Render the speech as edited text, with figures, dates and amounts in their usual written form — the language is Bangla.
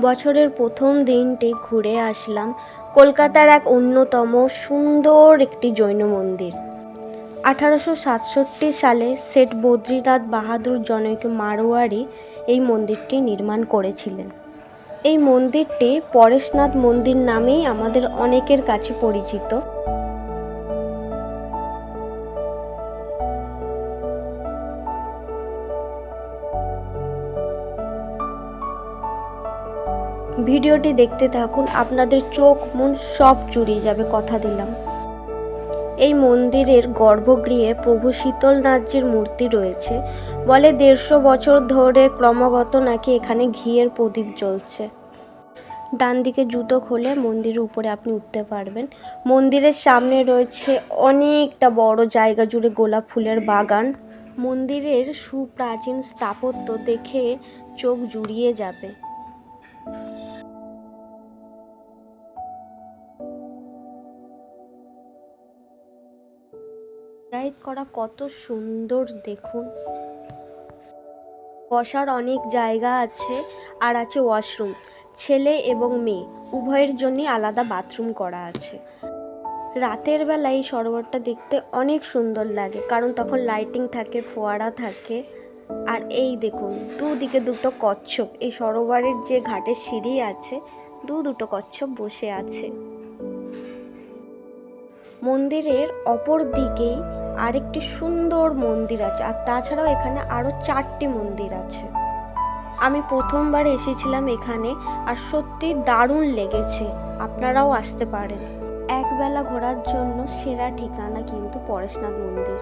বছরের প্রথম দিনটি ঘুরে আসলাম কলকাতার এক অন্যতম সুন্দর একটি জৈন মন্দির। 1867 সালে শেঠ বদ্রীনাথ বাহাদুর জনৈক মারোয়ারি এই মন্দিরটি নির্মাণ করেছিলেন। এই মন্দিরটি পরেশনাথ মন্দির নামেই আমাদের অনেকের কাছে পরিচিত। ভিডিওটি দেখতে থাকুন, আপনাদের চোখ মন সব জুড়িয়ে যাবে, কথা দিলাম। এই মন্দিরের গর্ভগৃহে প্রভু শীতলনাথজির মূর্তি রয়েছে। বলে 150 বছর ধরে ক্রমাগত নাকি এখানে ঘিয়ের প্রদীপ জ্বলছে। ডান দিকে জুতো খুলে মন্দিরের উপরে আপনি উঠতে পারবেন। মন্দিরের সামনে রয়েছে অনেকটা বড় জায়গা জুড়ে গোলাপ ফুলের বাগান। মন্দিরের সুপ্রাচীন স্থাপত্য দেখে চোখ জুড়িয়ে যাবে। ডিজাইন করা কত সুন্দর দেখুন। বসার অনেক জায়গা আছে, আর আছে ওয়াশরুম। ছেলে এবং মেয়ে উভয়ের জন্যই আলাদা বাথরুম করা আছে। রাতের বেলা এই সরোবরটা দেখতে অনেক সুন্দর লাগে, কারণ তখন লাইটিং থাকে, ফোয়ারা থাকে। আর এই দেখুন, দুদিকে দুটো কচ্ছপ, এই সরোবরের যে ঘাটের সিঁড়ি আছে, দুটো কচ্ছপ বসে আছে। মন্দিরের অপর দিকেই আরেকটি সুন্দর মন্দির আছে, আর তাছাড়াও এখানে আরও 4টি মন্দির আছে। আমি প্রথমবার এসেছিলাম এখানে, আর সত্যি দারুণ লেগেছে। আপনারাও আসতে পারেন। একবেলা ঘোরার জন্য সেরা ঠিকানা কিন্তু পরেশনাথ মন্দির।